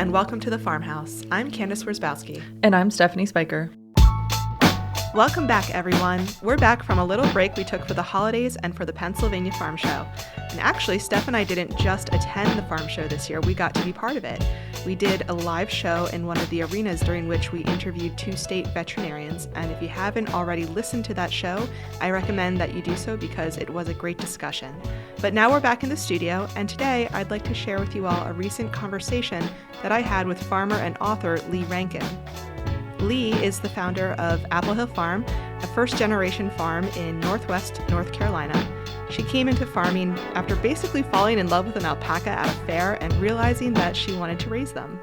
and welcome to the Farmhouse. I'm Candace Worsbowski. And I'm Stephanie Spiker. Welcome back, everyone. We're back from a little break we took for the holidays and for the Pennsylvania Farm Show. And actually, Steph and I didn't just attend the farm show this year, we got to be part of it. We did a live show in one of the arenas during which we interviewed 2 state veterinarians. And if you haven't already listened to that show, I recommend that you do so because it was a great discussion. But now we're back in the studio, and today I'd like to share with you all a recent conversation that I had with farmer and author Lee Rankin. Lee is the founder of Apple Hill Farm, a first-generation farm in northwest North Carolina. She came into farming after basically falling in love with an alpaca at a fair and realizing that she wanted to raise them.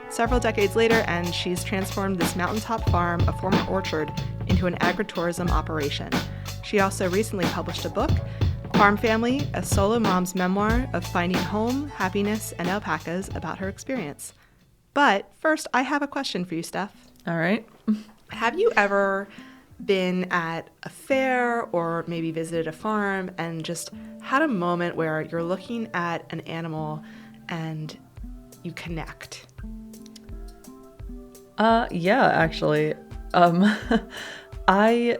Several decades later, and she's transformed this mountaintop farm, a former orchard, into an agritourism operation. She also recently published a book, Farm Family, a solo mom's memoir of finding home, happiness, and alpacas about her experience. But first, I have a question for you, Steph. All right. Have you ever been at a fair or maybe visited a farm and just had a moment where you're looking at an animal and you connect? Yeah, actually. I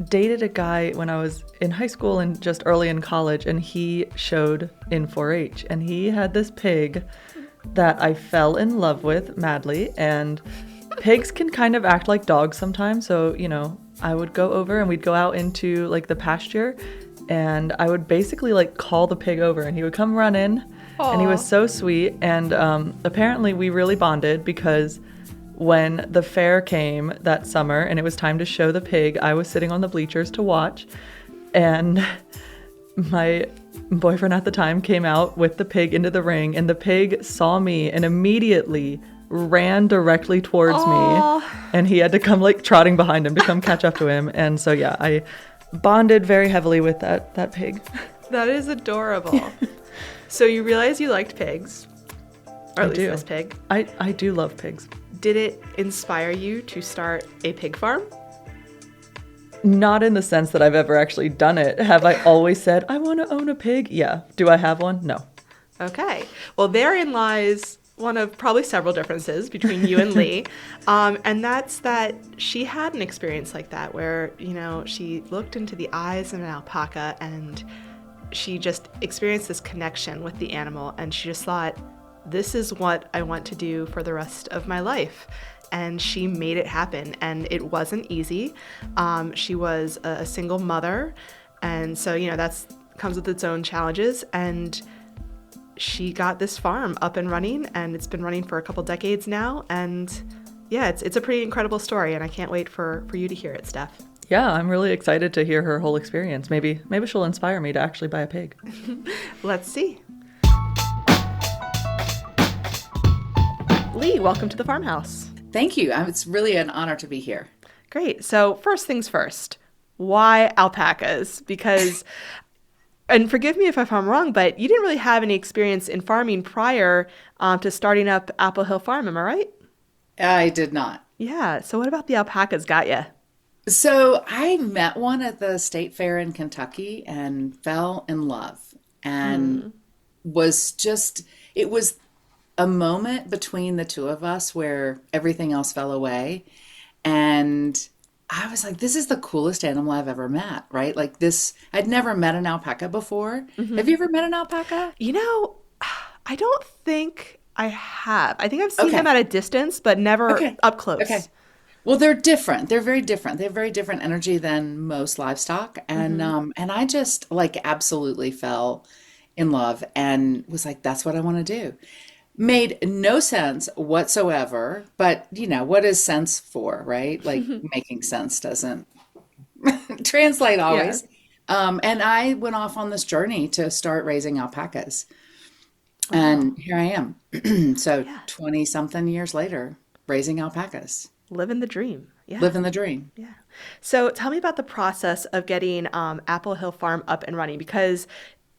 dated a guy when I was in high school and just early in college, and he showed in 4-H, and he had this pig that I fell in love with madly, and pigs can kind of act like dogs sometimes. So, I would go over and we'd go out into like the pasture, and I would basically like call the pig over and he would come run in. Aww. And he was so sweet. And apparently we really bonded because when the fair came that summer and it was time to show the pig, I was sitting on the bleachers to watch, and my boyfriend at the time came out with the pig into the ring, and the pig saw me and immediately ran directly towards Aww. me, and he had to come like trotting behind him to come catch up to him. And so yeah, I bonded very heavily with that pig. That is adorable. So you realize you liked pigs, or at least this pig. I do love pigs. Did it inspire you to start a pig farm? Not in the sense that I've ever actually done it. Have I always said I want to own a pig? Yeah. Do I have one? No. Okay. Well, therein lies one of probably several differences between you and Lee, and that's that she had an experience like that where, she looked into the eyes of an alpaca and she just experienced this connection with the animal, and she just thought, this is what I want to do for the rest of my life. And she made it happen, and it wasn't easy. She was a single mother, and so, that's comes with its own challenges, and she got this farm up and running, and it's been running for a couple decades now. And yeah, it's a pretty incredible story, and I can't wait for you to hear it, Steph. Yeah, I'm really excited to hear her whole experience. Maybe she'll inspire me to actually buy a pig. Let's see. Lee, welcome to the Farmhouse. Thank you. It's really an honor to be here. Great. So first things first, why alpacas? Because and forgive me if I'm wrong, but you didn't really have any experience in farming prior to starting up Apple Hill Farm, am I right? I did not. Yeah. So what about the alpacas got you? So I met one at the state fair in Kentucky and fell in love, and it was a moment between the two of us where everything else fell away. And I was like, this is the coolest animal I've ever met, right? Like this, I'd never met an alpaca before. Mm-hmm. Have you ever met an alpaca? I don't think I have. I think I've seen them at a distance, but never up close. Okay. Well, they're different. They're very different. They have very different energy than most livestock. And and I just absolutely fell in love and was like, that's what I want to do. Made no sense whatsoever, but what is sense for, right? Like making sense doesn't translate always. Yeah. And I went off on this journey to start raising alpacas. Wow. And here I am. So 20 something years later, raising alpacas. Living the dream. Yeah. Living the dream. Yeah. So tell me about the process of getting Apple Hill Farm up and running, because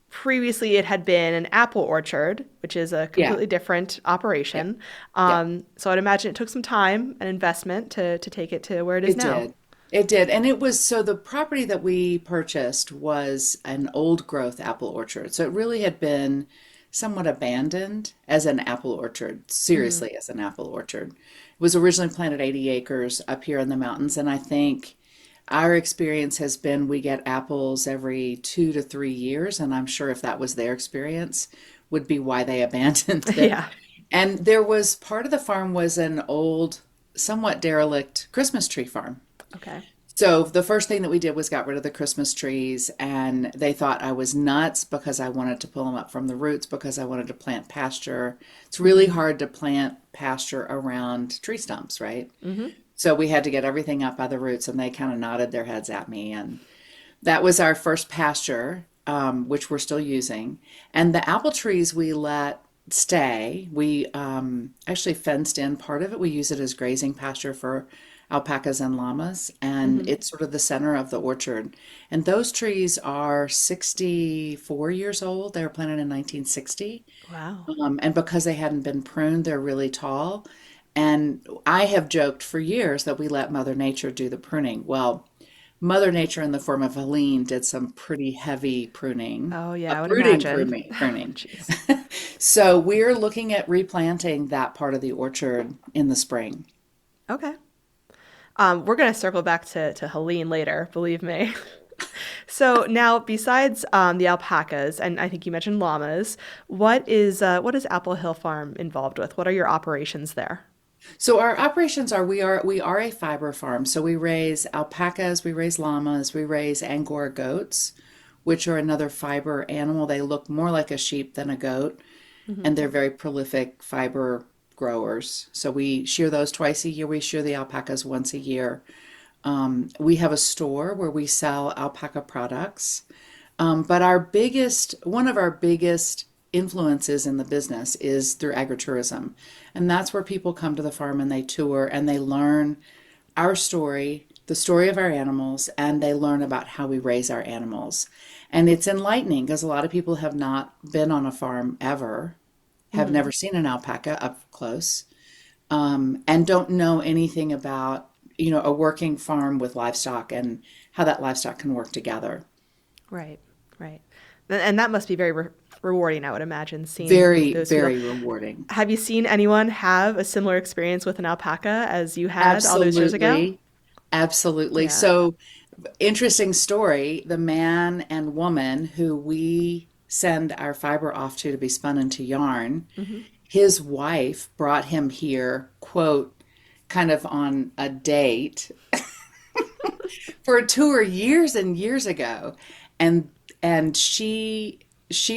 previously it had been an apple orchard, which is a completely different operation. So I'd imagine it took some time and investment to take it to where it is now. It did. And it was, so the property that we purchased was an old growth apple orchard. So it really had been somewhat abandoned as an apple orchard, Mm. seriously, as an apple orchard. It was originally planted 80 acres up here in the mountains, and I think our experience has been we get apples every 2 to 3 years, and I'm sure if that was their experience, would be why they abandoned it. Yeah. And there was part of the farm was an old, somewhat derelict Christmas tree farm. Okay. So the first thing that we did was got rid of the Christmas trees, and they thought I was nuts because I wanted to pull them up from the roots because I wanted to plant pasture. It's really Mm. hard to plant pasture around tree stumps, right? Hmm. So we had to get everything up by the roots, and they kind of nodded their heads at me. And that was our first pasture, which we're still using. And the apple trees we let stay. We actually fenced in part of it. We use it as grazing pasture for alpacas and llamas, and Hmm. it's sort of the center of the orchard. And those trees are 64 years old. They were planted in 1960. Wow. And because they hadn't been pruned, they're really tall. And I have joked for years that we let Mother Nature do the pruning. Well, Mother Nature in the form of Helene did some pretty heavy pruning, Oh, yeah, I would uprooting imagine. pruning. Jeez. So we're looking at replanting that part of the orchard in the spring. Okay. We're going to circle back to Helene later, believe me. So now, besides the alpacas, and I think you mentioned llamas, what is Apple Hill Farm involved with? What are your operations there? So our operations are we are a fiber farm. So we raise alpacas, we raise llamas, we raise angora goats, which are another fiber animal. They look more like a sheep than a goat, Hmm. and they're very prolific fiber growers. So we shear those twice a year. We shear the alpacas once a year. We have a store where we sell alpaca products. But one of our biggest influences in the business is through agritourism. And that's where people come to the farm and they tour and they learn our story, the story of our animals, and they learn about how we raise our animals. And it's enlightening because a lot of people have not been on a farm ever, have Hmm. never seen an alpaca up close, and don't know anything about, a working farm with livestock and how that livestock can work together. Right, right. And that must be very rewarding, I would imagine, seeing Very, those people. very rewarding. Have you seen anyone have a similar experience with an alpaca as you had all those years ago? Absolutely. Absolutely. Yeah. So, interesting story. The man and woman who we send our fiber off to be spun into yarn, Hmm. his wife brought him here, quote, kind of on a date for a tour years and years ago. And and she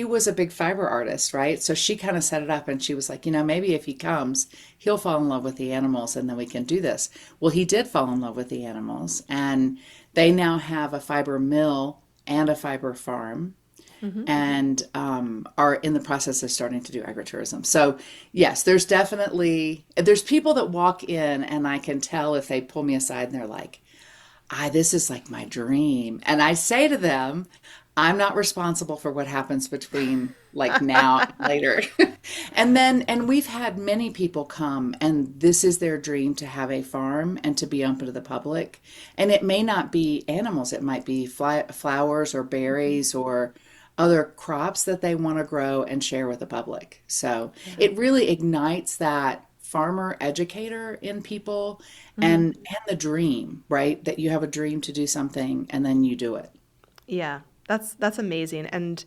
was a big fiber artist, right? So she kind of set it up and she was like, maybe if he comes, he'll fall in love with the animals and then we can do this. Well, he did fall in love with the animals and they now have a fiber mill and a fiber farm Hmm. and are in the process of starting to do agritourism. So yes, there's people that walk in and I can tell if they pull me aside and they're like, this is like my dream. And I say to them, I'm not responsible for what happens between like now and later. And we've had many people come and this is their dream to have a farm and to be open to the public. And it may not be animals, it might be flowers or berries or other crops that they want to grow and share with the public. So Yeah. it really ignites that farmer educator in people Hmm. and the dream, right? That you have a dream to do something and then you do it. Yeah. That's amazing. And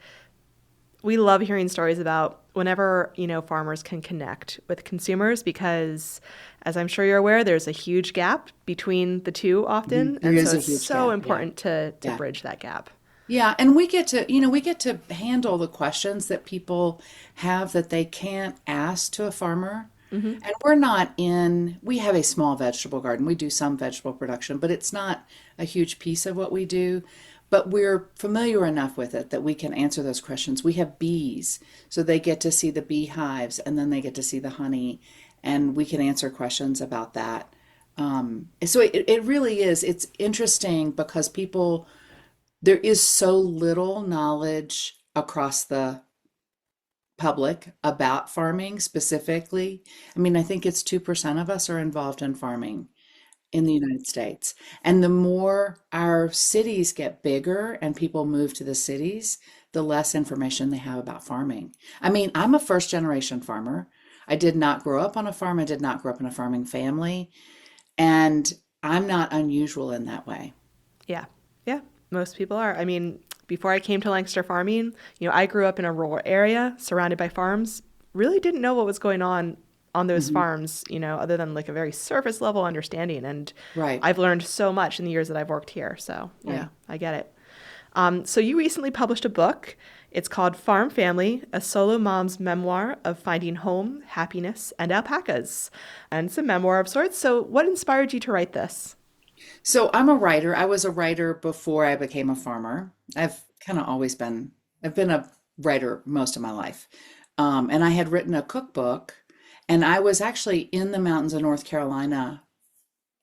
we love hearing stories about whenever, farmers can connect with consumers because as I'm sure you're aware, there's a huge gap between the two often. There And so is a it's huge so gap. Yeah. important to Yeah. bridge that gap. Yeah, and we get to handle the questions that people have that they can't ask to a farmer. Hmm. And we have a small vegetable garden. We do some vegetable production, but it's not a huge piece of what we do. But we're familiar enough with it that we can answer those questions. We have bees, so they get to see the beehives and then they get to see the honey, and we can answer questions about that. So it really is. It's interesting because there is so little knowledge across the public about farming specifically. I mean, I think it's 2% of us are involved in farming in the United States. And the more our cities get bigger and people move to the cities, the less information they have about farming. I mean, I'm a first generation farmer. I did not grow up on a farm. I did not grow up in a farming family. And I'm not unusual in that way. Yeah. Yeah. Most people are. I mean, before I came to Lancaster Farming, I grew up in a rural area surrounded by farms, really didn't know what was going on those Hmm. farms, other than like a very surface level understanding. And Right, I've learned so much in the years that I've worked here. So yeah, right. I get it. So you recently published a book. It's called Farm Family, a solo mom's memoir of finding home, happiness, and alpacas. And it's a memoir of sorts. So what inspired you to write this? So I'm a writer. I was a writer before I became a farmer. I've kind of always been, I've been a writer most of my life. And I had written a cookbook, and I was actually in the mountains of North Carolina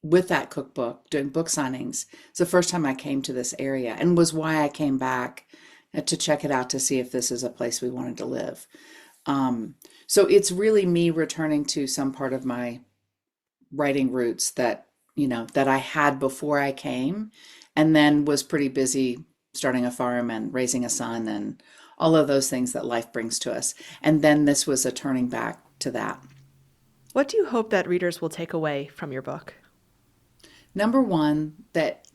with that cookbook doing book signings. It's the first time I came to this area and was why I came back to check it out to see if this is a place we wanted to live. So it's really me returning to some part of my writing roots that, that I had before I came, and then was pretty busy starting a farm and raising a son and all of those things that life brings to us. And then this was a turning back to that. What do you hope that readers will take away from your book? Number one, that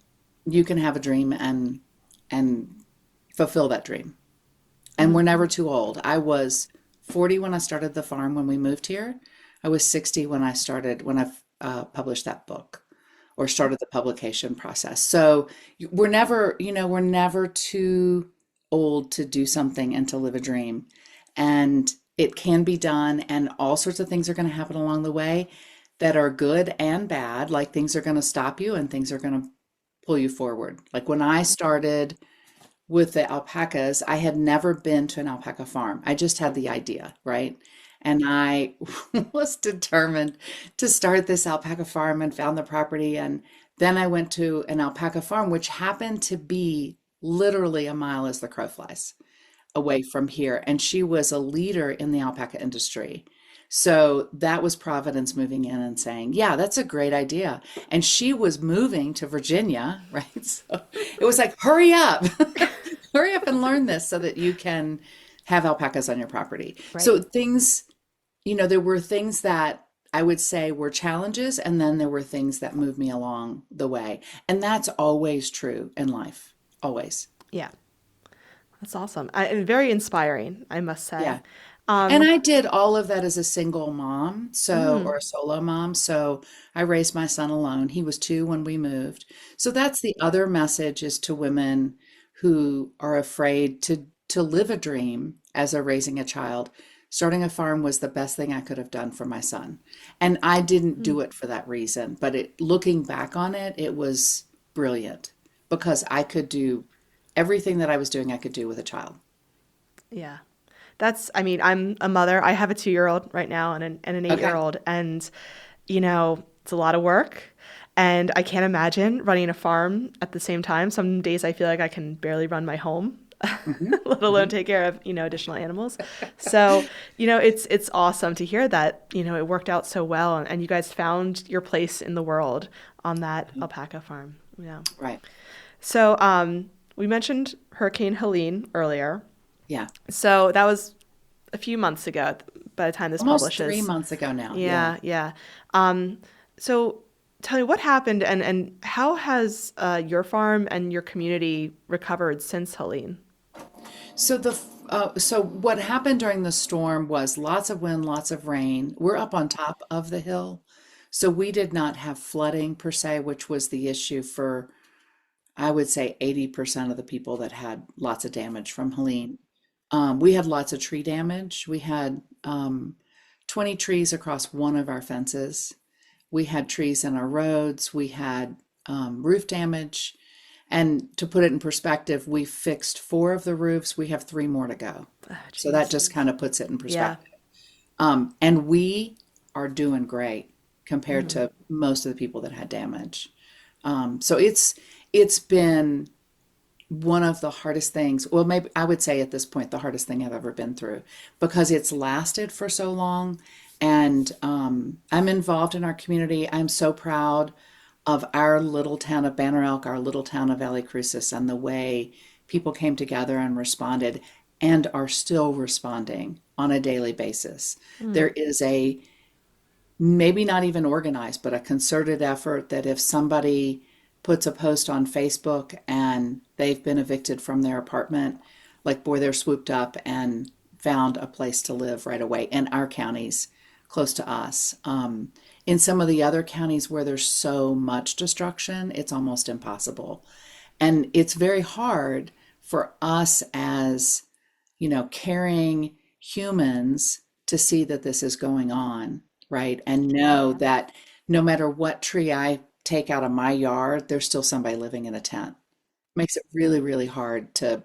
you can have a dream and fulfill that dream. And we're never too old. I was 40 when I started the farm when we moved here. I was 60 when I published that book or started the publication process. So we're never too old to do something and to live a dream. And it can be done, and all sorts of things are going to happen along the way that are good and bad. Like things are going to stop you and things are going to pull you forward. Like when I started with the alpacas, I had never been to an alpaca farm. I just had the idea, right? And I was determined to start this alpaca farm and found the property. And then I went to an alpaca farm, which happened to be literally a mile as the crow flies away from here. And she was a leader in the alpaca industry. So that was Providence moving in and saying, yeah, that's a great idea. And she was moving to Virginia, right? So it was like, hurry up, hurry up and learn this so that you can have alpacas on your property. Right. So things, there were things that I would say were challenges, and then there were things that moved me along the way. And that's always true in life, always. Yeah, that's awesome. And very inspiring, I must Yeah. say. And Um, I did all of that as a single mom, or mm, a solo mom. So I raised my son alone. He was 2 when we moved. So that's the other message, is to women who are afraid to live a dream as a raising a child. Starting a farm was the best thing I could have done for my son. And I didn't mm, do it for that reason, but looking back on it, it was brilliant because I could do everything that I was doing, I could do with a child. yeah. I mean, I'm a mother. I have a 2-year-old right now and an Okay. 8-year-old. And, it's a lot of work. And I can't imagine running a farm at the same time. Some days I feel like I can barely run my home, Hmm. let alone Hmm. take care of, additional animals. So, it's awesome to hear that, it worked out so well and you guys found your place in the world on that alpaca farm. Yeah. Right. So, we mentioned Hurricane Helene earlier. Yeah. So that was a few months ago by the time this Almost three publishes. months ago now. Yeah. Yeah, yeah. Um, so tell me what happened and how has your farm and your community recovered since Helene? So what happened during the storm was lots of wind, lots of rain. We're up on top of the hill, so we did not have flooding per se, which was the issue for, I would say, 80% of the people that had lots of damage from Helene. We had lots of tree damage. We had 20 trees across one of our fences. We had trees in our roads. We had roof damage. And to put it in perspective, we fixed 4 of the roofs. We have 3 more to go. Oh, So that jeez. just kind of puts it in Yeah. perspective. And we are doing great compared Mhm. to most of the people that had damage. So it's been one of the hardest things. Well, maybe I would say at this point the hardest thing I've ever been through because it's lasted for so long. And I'm involved in our community. I'm so proud of our little town of Banner Elk, our little town of Valley Crucis, and the way people came together and responded and are still responding on a daily basis. There is a maybe not even organized, but a concerted effort that if somebody puts a post on Facebook and they've been evicted from their apartment, like boy, they're swooped up and found a place to live right away in our counties close to us. In some of the other counties where there's so much destruction, it's almost impossible. And it's very hard for us as, caring humans to see that this is going on, right? And know that no matter what tree I take out of my yard, there's still somebody living in a tent. Makes it really, really hard to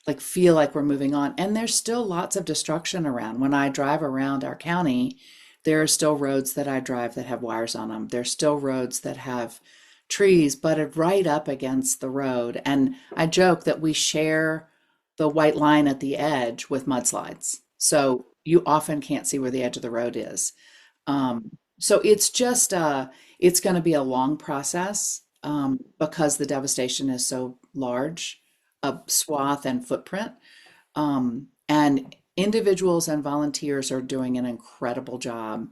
like feel like we're moving on. And there's still lots of destruction around. When I drive around our county, there are still roads that I drive that have wires on them. There's still roads that have trees butted right up against the road. And I joke that we share the white line at the edge with mudslides. So you often can't see where the edge of the road is. So it's just it's going to be a long process because the devastation is so large, a swath and footprint. And individuals and volunteers are doing an incredible job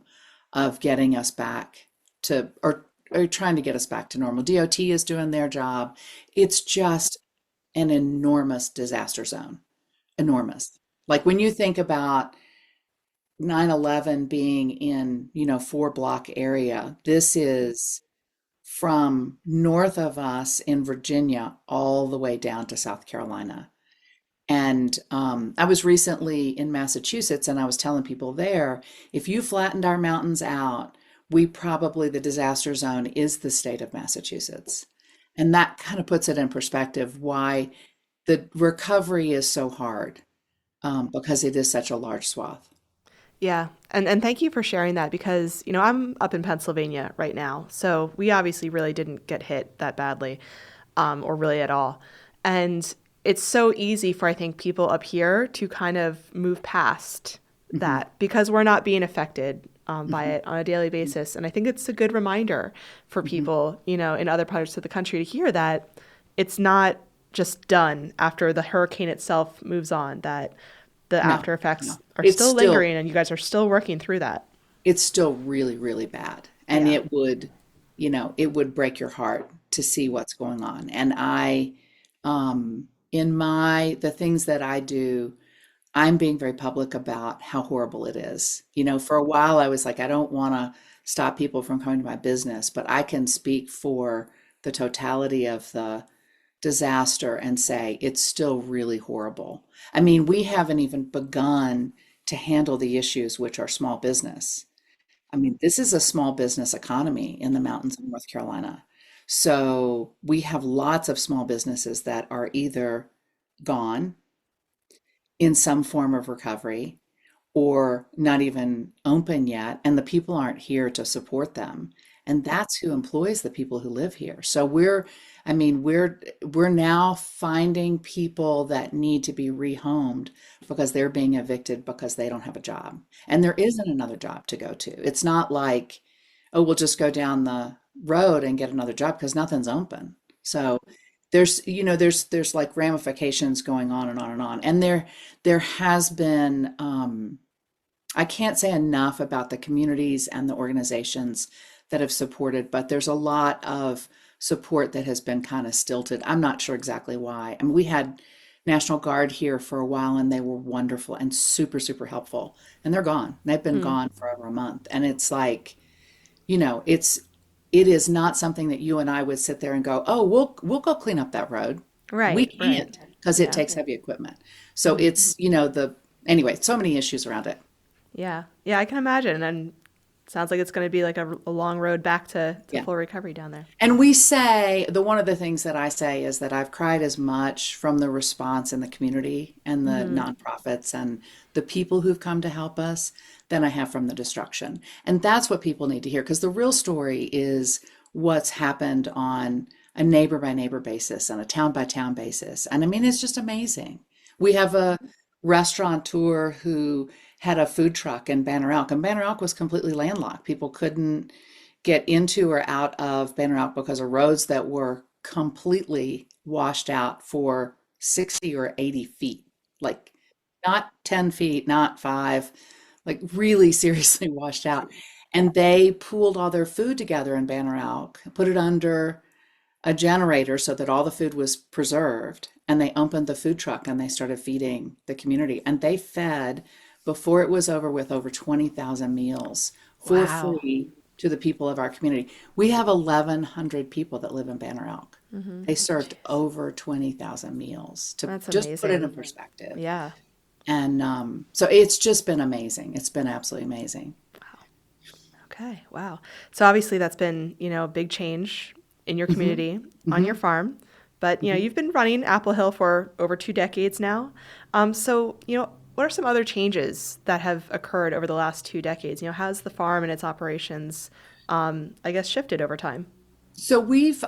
of getting us back to, or trying to get us back to normal. DOT is doing their job. It's just an enormous disaster zone. Enormous. Like when you think about 9/11 being in, 4 block area, this is from north of us in Virginia all the way down to South Carolina. And I was recently in Massachusetts and I was telling people there, if you flattened our mountains out, the disaster zone is the state of Massachusetts. And that kind of puts it in perspective why the recovery is so hard because it is such a large swath. Yeah. And thank you for sharing that because, I'm up in Pennsylvania right now. So we obviously really didn't get hit that badly or really at all. And it's so easy for, I think, people up here to kind of move past Hmm. that because we're not being affected by Hmm. it on a daily basis. And I think it's a good reminder for Hmm. people, in other parts of the country to hear that it's not just done after the hurricane itself moves on, that the No, after no. effects are It's still still lingering and you guys are still working through that. it's still really, really bad. And Yeah. it would break your heart to see what's going on. And in the things that I do, I'm being very public about how horrible it is. For a while I was like, I don't want to stop people from coming to my business, but I can speak for the totality of the disaster and say it's still really horrible. I mean, we haven't even begun to handle the issues which are small business. I mean, this is a small business economy in the mountains of North Carolina. So we have lots of small businesses that are either gone in some form of recovery or not even open yet, and the people aren't here to support them. And that's who employs the people who live here. So I mean, we're now finding people that need to be rehomed because they're being evicted because they don't have a job. And there isn't another job to go to. It's not like, oh, we'll just go down the road and get another job because nothing's open. So there's like ramifications going on and on and on. And there has been I can't say enough about the communities and the organizations that have supported, but there's a lot of support that has been kind of stilted. I'm not sure exactly why. I mean, we had National Guard here for a while and they were wonderful and super, super helpful. And they're gone. They've been Mm. gone for over a month. And it's like, it is not something that you and I would sit there and go, "Oh, we'll go clean up that road." We Right, right. can't because it Yeah. takes heavy equipment. So it's, the anyway, so many issues around it. Yeah. Yeah, I can imagine. And sounds like it's going to be like a long road back to Yeah. full recovery down there. And we say, the one of the things that I say is that I've cried as much from the response in the community and the Hmm. nonprofits and the people who've come to help us than I have from the destruction. And that's what people need to hear because the real story is what's happened on a neighbor by neighbor basis and a town by town basis. And I mean, it's just amazing. We have a restaurateur who had a food truck in Banner Elk, and Banner Elk was completely landlocked. People couldn't get into or out of Banner Elk because of roads that were completely washed out for 60 or 80 feet, like not 10 feet, not five, like really seriously washed out. And they pooled all their food together in Banner Elk, put it under a generator so that all the food was preserved. And they opened the food truck and they started feeding the community. And they fed, before it was over 20,000 meals for Wow. free to the people of our community. We have 1,100 people that live in Banner Elk. Mm-hmm. They served over 20,000 meals to That's just put it in amazing. perspective. Yeah. And so it's just been amazing. It's been absolutely amazing. Okay. Wow. So obviously that's been, a big change in your Hmm. community on your Hmm. farm. But, Hmm. you've been running Apple Hill for over 2 decades now. So, what are some other changes that have occurred over the last 2 decades? How's the farm and its operations, I guess, shifted over time? So we've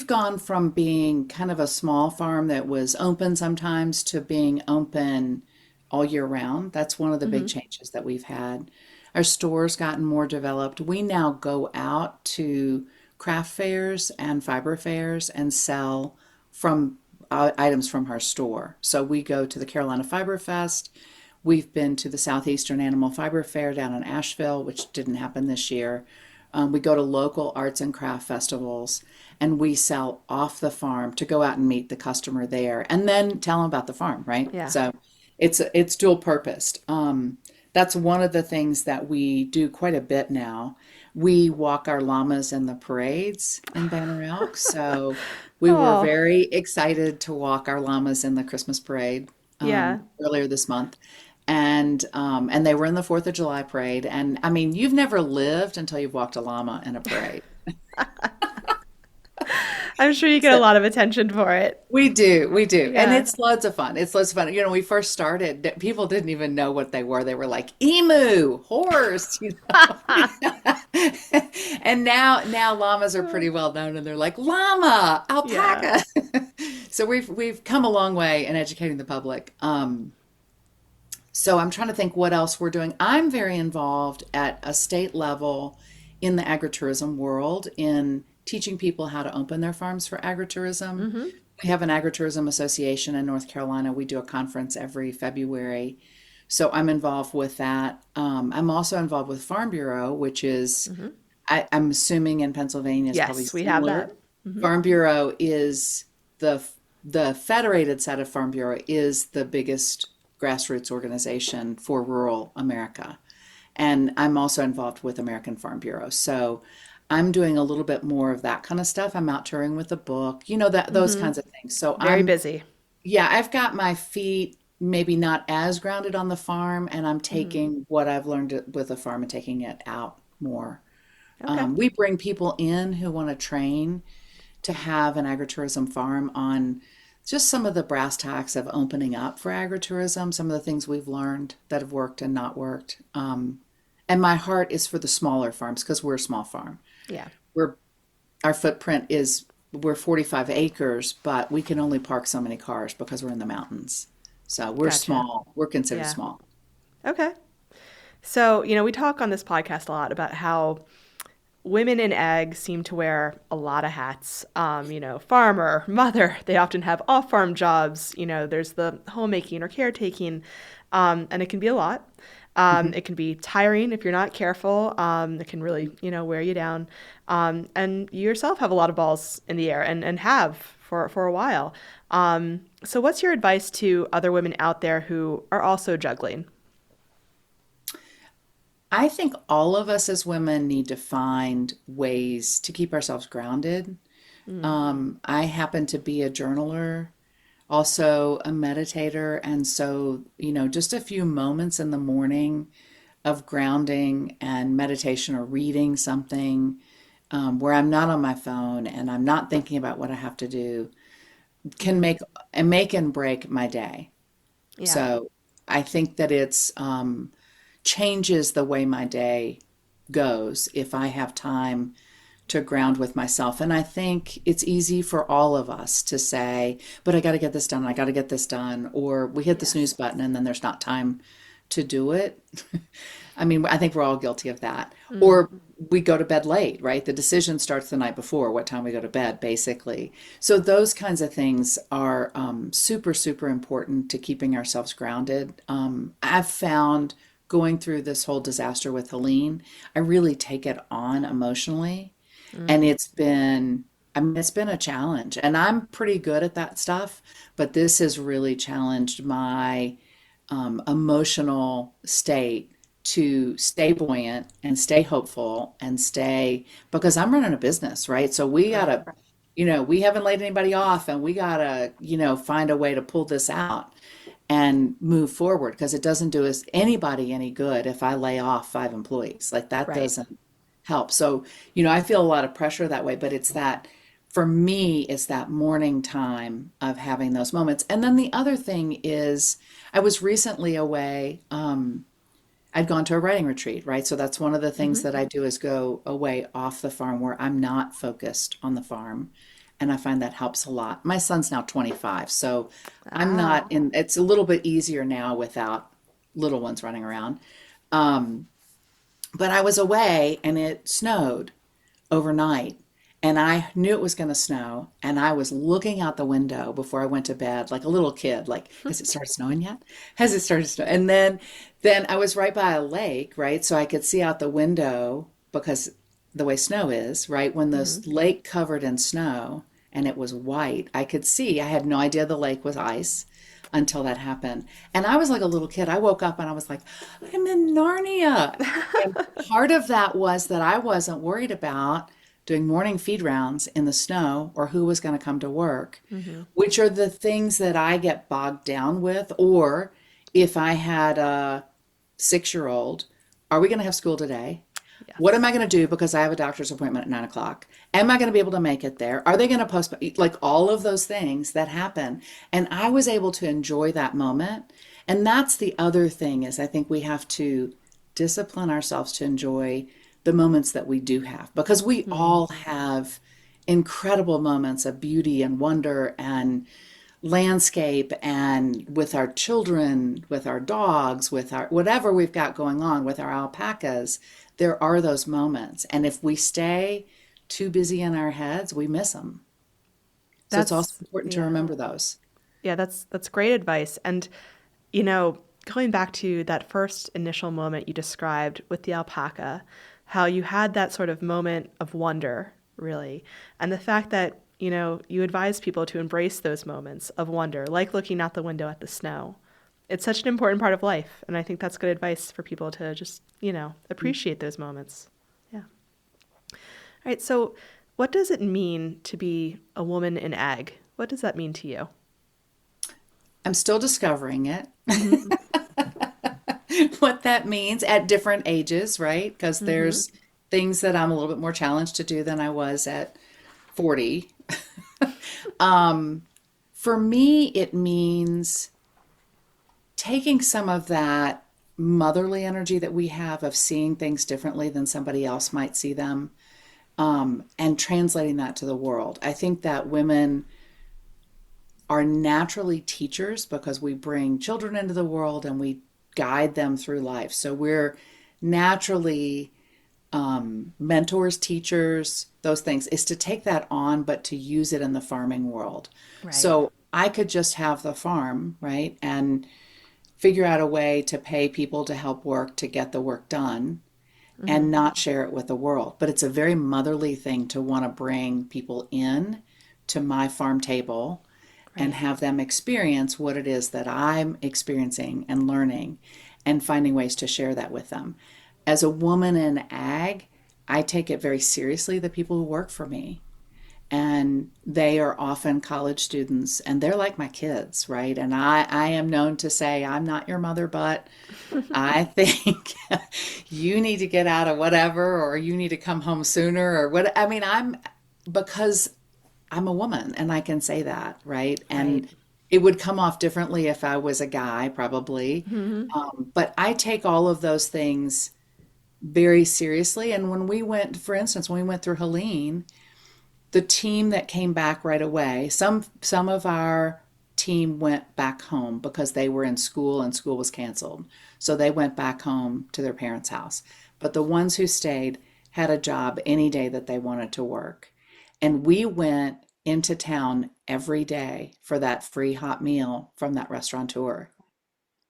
gone from being kind of a small farm that was open sometimes to being open all year round. That's one of the big Mm-hmm. changes that we've had. Our store's gotten more developed. We now go out to craft fairs and fiber fairs and sell from items from our store. So we go to the Carolina Fiber Fest. We've been to the Southeastern Animal Fiber Fair down in Asheville, which didn't happen this year. We go to local arts and craft festivals and we sell off the farm to go out and meet the customer there and then tell them about the farm, right? Yeah. So it's dual purposed. That's one of the things that we do quite a bit now. We walk our llamas in the parades in Banner Elk. So we were Oh, very excited to walk our llamas in the Christmas parade yeah. earlier this month. And they were in the Fourth of July parade. And I mean, you've never lived until you've walked a llama in a parade. I'm sure you get a So lot of attention for it. we do. And Yeah. it's loads of fun. It's loads of fun. We first started, people didn't even know what they were. They were like emu, horse, And now llamas are pretty well known and they're like llama, Yeah. alpaca. So we've come a long way in educating the public. So I'm trying to think what else we're doing. I'm very involved at a state level in the agritourism world in teaching people how to open their farms for agritourism. Mm-hmm. We have an agritourism association in North Carolina. We do a conference every February. So I'm involved with that. I'm also involved with Farm Bureau, which is, Mm-hmm. I'm assuming in Pennsylvania is probably Yes, we have similar. that. Mm-hmm. Farm Bureau is the federated set of Farm Bureau is the biggest grassroots organization for rural America. And I'm also involved with American Farm Bureau. So I'm doing a little bit more of that kind of stuff. I'm out touring with a book, that those Mm-hmm. kinds of things. So Very busy. yeah, I've got my feet maybe not as grounded on the farm, and I'm Mm-hmm. taking what I've learned with the farm and taking it out more. Okay. We bring people in who want to train to have an agritourism farm on just some of the brass tacks of opening up for agritourism, some of the things we've learned that have worked and not worked. And my heart is for the smaller farms because we're a small farm. Yeah. We're our footprint is we're 45 acres, but we can only park so many cars because we're in the mountains. So we're Gotcha. small. We're considered Yeah. small. Okay. So, we talk on this podcast a lot about how women in ag seem to wear a lot of hats. Farmer, mother, they often have off farm jobs. There's the homemaking or caretaking, and it can be a lot. Mhm. It can be tiring if you're not careful. It can really, wear you down. And you yourself have a lot of balls in the air and have for a while. So, what's your advice to other women out there who are also juggling? I think all of us as women need to find ways to keep ourselves grounded. Mm, I happen to be a journaler, also a meditator, and so, just a few moments in the morning of grounding and meditation or reading something where I'm not on my phone and I'm not thinking about what I have to do can mm, make and break my day. yeah. So I think that it's changes the way my day goes if I have time to ground with myself. And I think it's easy for all of us to say, but I got to get this done. I got to get this done. Or we hit the snooze Yes. button and then there's not time to do it. I mean, I think we're all guilty of that. Mm. Or we go to bed late, right? The decision starts the night before, what time we go to bed, basically. So those kinds of things are super, super important to keeping ourselves grounded. I've found going through this whole disaster with Helene, I really take it on emotionally. And Mm. it's been a challenge. And I'm pretty good at that stuff, but this has really challenged my emotional state to stay buoyant and stay hopeful and stay because I'm running a business, right? So we Right. gotta, we haven't laid anybody off and we gotta, find a way to pull this out and move forward because it doesn't do us anybody any good if I lay off 5 employees. Like that Right. doesn't help. So, I feel a lot of pressure that way, but it's that for me, it's that morning time of having those moments. And then the other thing is I was recently away. I'd gone to a writing retreat, right? So that's one of the things Hmm. that I do is go away off the farm where I'm not focused on the farm. And I find that helps a lot. My son's now 25, so I'm not Ah. it's a little bit easier now without little ones running around. Um, but I was away and it snowed overnight. And I knew it was going to snow. And I was looking out the window before I went to bed, like a little kid, like, has it started snowing yet? Has it started snowing? And then I was right by a lake, right? So I could see out the window because the way snow is, right? When the Hmm. lake covered in snow and it was white, I could see. I had no idea the lake was ice until that happened. And I was like a little kid. I woke up and I was like, I'm in Narnia. And part of that was that I wasn't worried about doing morning feed rounds in the snow or who was going to come to work, Hmm. which are the things that I get bogged down with. Or if I had a 6-year-old, are we going to have school today? What am Yes. I going to do because I have a doctor's appointment at 9 o'clock? Am I going to be able to make it there? Are they going to postpone? Like all of those things that happen. And I was able to enjoy that moment. And that's the other thing is I think we have to discipline ourselves to enjoy the moments that we do have because we Hmm. all have incredible moments of beauty and wonder and landscape and with our children, with our dogs, with our whatever we've got going on with our alpacas, there are those moments. And if we stay too busy in our heads, we miss them. So it's also That's important to yeah. remember those. Yeah, that's great advice. And going back to that first initial moment you described with the alpaca, how you had that sort of moment of wonder, really. And the fact that, you advise people to embrace those moments of wonder, like looking out the window at the snow. It's such an important part of life, and I think that's good advice for people to just, appreciate those moments. Yeah. All right, so what does it mean to be a woman in ag? What does that mean to you? I'm still discovering it, Mm-hmm. what that means at different ages, right? Because Mm-hmm. there's things that I'm a little bit more challenged to do than I was at 40. For me, it means taking some of that motherly energy that we have of seeing things differently than somebody else might see them, and translating that to the world. I think that women are naturally teachers because we bring children into the world and we guide them through life. So we're naturally mentors, teachers, those things, is to take that on, but to use it in the farming world. Right. So I could just have the farm, right? And figure out a way to pay people to help work to get the work done Mm-hmm. and not share it with the world. But it's a very motherly thing to want to bring people in to my farm table and Right. have them experience what it is that I'm experiencing and learning and finding ways to share that with them. As a woman in ag, I take it very seriously, the people who work for me. And they are often college students and they're like my kids, right? And I am known to say, I'm not your mother, but I think you need to get out of whatever, or you need to come home sooner, or what. I mean, because I'm a woman and I can say that, right? Right. And it would come off differently if I was a guy, probably. Mm-hmm. But I take all of those things very seriously. And when we went, for instance, when we went through Helene, the team that came back right away, some of our team went back home because they were in school and school was canceled. So they went back home to their parents' house. But the ones who stayed had a job any day that they wanted to work. And we went into town every day for that free hot meal from that restaurateur,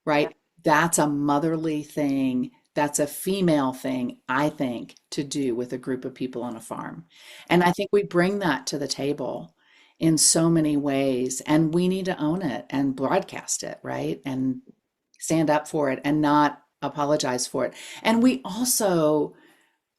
right? That's a motherly thing. That's a female thing, I think, to do with a group of people on a farm. And I think we bring that to the table in so many ways, and we need to own it and broadcast it, right? And stand up for it and not apologize for it. And we also,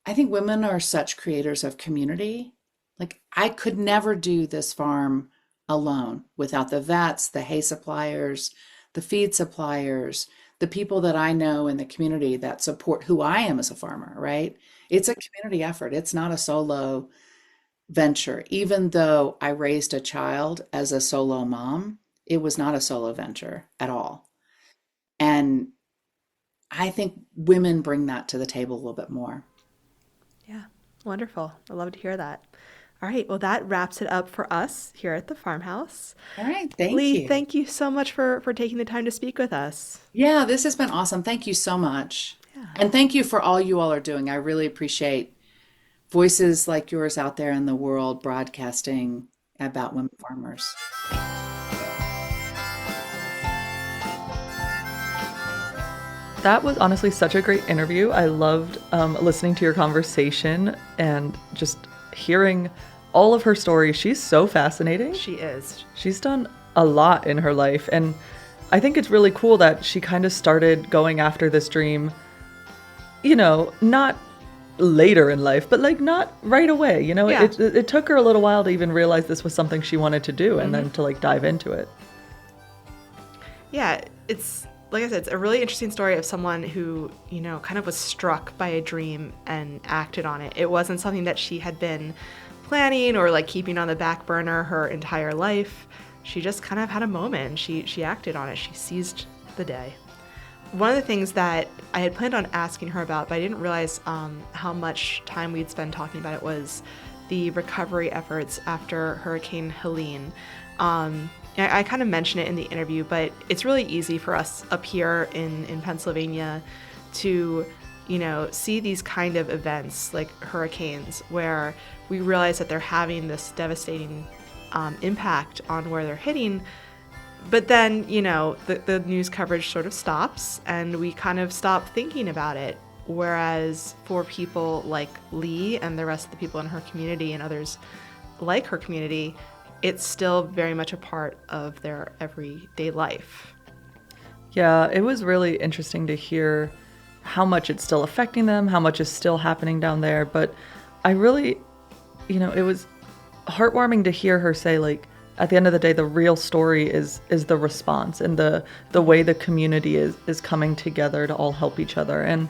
I think women are such creators of community. Like, I could never do this farm alone without the vets, the hay suppliers, the feed suppliers, the people that I know in the community that support who I am as a farmer, right? It's a community effort. It's not a solo venture. Even though I raised a child as a solo mom, it was not a solo venture at all. And I think women bring that to the table a little bit more. Yeah, wonderful. I love to hear that. All right, well, that wraps it up for us here at the farmhouse. All right, thank Lee, you. thank you so much for taking the time to speak with us. Yeah, this has been awesome. Thank you so much. Yeah. And thank you for all you all are doing. I really appreciate voices like yours out there in the world broadcasting about women farmers. That was honestly such a great interview. I loved listening to your conversation and just hearing all of her stories. She's so fascinating. She is. She's done a lot in her life. And I think it's really cool that she kind of started going after this dream, you know, not later in life, but like not right away. You know, Yeah. it took her a little while to even realize this was something she wanted to do and then to like dive into it. Yeah, it's like I said, it's a really interesting story of someone who, you know, kind of was struck by a dream and acted on it. It wasn't something that she had been planning or like keeping on the back burner her entire life. She just kind of had a moment and she acted on it. She seized the day. One of the things that I had planned on asking her about, but I didn't realize how much time we'd spend talking about it, was the recovery efforts after Hurricane Helene. I kind of mentioned it in the interview, but it's really easy for us up here in Pennsylvania to, you know, see these kind of events like hurricanes where we realize that they're having this devastating impact on where they're hitting. But then, you know, the news coverage sort of stops and we kind of stop thinking about it. Whereas for people like Lee and the rest of the people in her community and others like her community, it's still very much a part of their everyday life. Yeah, it was really interesting to hear how much it's still affecting them, how much is still happening down there. But I really, you know, it was heartwarming to hear her say, like, at the end of the day, the real story is the response and the way the community is coming together to all help each other. And,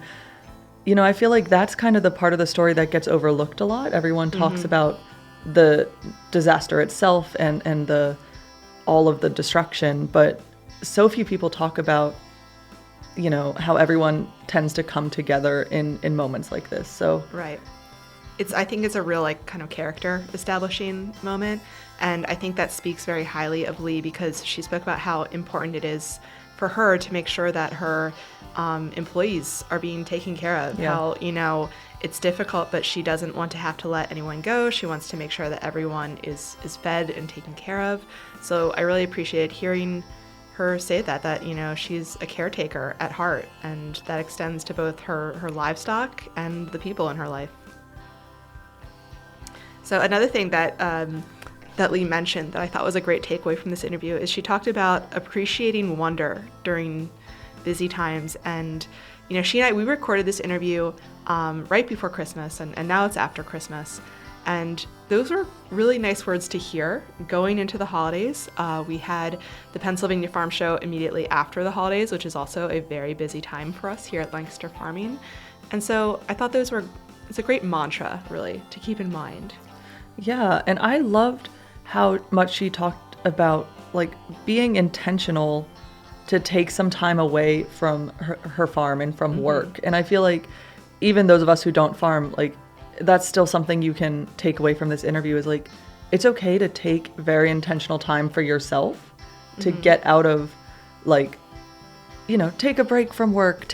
you know, I feel like that's kind of the part of the story that gets overlooked a lot. Everyone talks about the disaster itself and the all of the destruction, but so few people talk about, you know, how everyone tends to come together in moments like this. So Right. I think it's a real like kind of character establishing moment. And I think that speaks very highly of Lee because she spoke about how important it is for her to make sure that her employees are being taken care of. Yeah. How, you know, it's difficult, but she doesn't want to have to let anyone go. She wants to make sure that everyone is fed and taken care of. So I really appreciated hearing her say that, you know, she's a caretaker at heart, and that extends to both her livestock and the people in her life. So another thing that Lee mentioned that I thought was a great takeaway from this interview is she talked about appreciating wonder during busy times. And, you know, she and I, we recorded this interview right before Christmas, and now it's after Christmas. And those were really nice words to hear going into the holidays. We had the Pennsylvania Farm Show immediately after the holidays, which is also a very busy time for us here at Lancaster Farming. And so I thought it's a great mantra, really, to keep in mind. yeah, and I loved how much she talked about like being intentional to take some time away from her farm and from work. And I feel like even those of us who don't farm, like that's still something you can take away from this interview is like, it's okay to take very intentional time for yourself to get out of, like, take a break from work,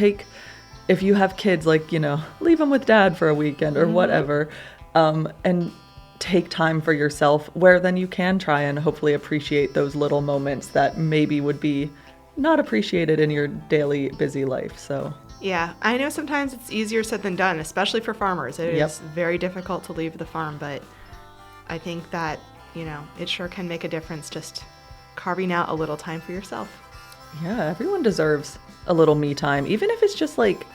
if you have kids, like, leave them with dad for a weekend or whatever, and take time for yourself, where then you can try and hopefully appreciate those little moments that maybe would be not appreciated in your daily busy life. So yeah, I know sometimes it's easier said than done, especially for farmers. It is very difficult to leave the farm, but I think that, it sure can make a difference just carving out a little time for yourself. Yeah, everyone deserves a little me time, even if it's just like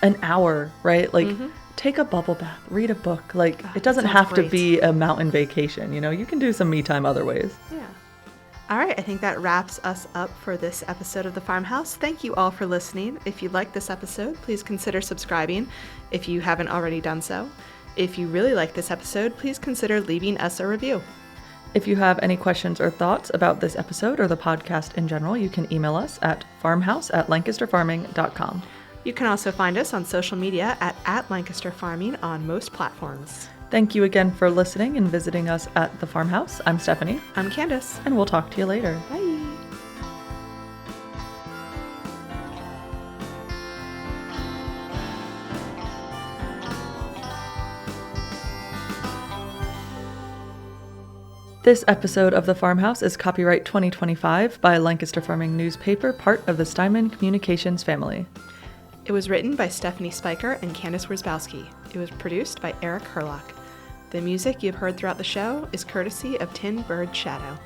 an hour, right? Like, take a bubble bath, read a book. Like, it doesn't have to be a mountain vacation. You can do some me time other ways. Yeah. All right, I think that wraps us up for this episode of The Farmhouse. Thank you all for listening. If you liked this episode, please consider subscribing if you haven't already done so. If you really like this episode, please consider leaving us a review. If you have any questions or thoughts about this episode or the podcast in general, you can email us at farmhouse@lancasterfarming.com. You can also find us on social media at Lancaster Farming on most platforms. Thank you again for listening and visiting us at the Farmhouse. I'm Stephanie. I'm Candace. And we'll talk to you later. Bye. This episode of The Farmhouse is copyright 2025 by Lancaster Farming newspaper, part of the Steinman Communications family. It was written by Stephanie Spiker and Candace Wierzbowski. It was produced by Eric Herlock. The music you've heard throughout the show is courtesy of Tin Bird Shadow.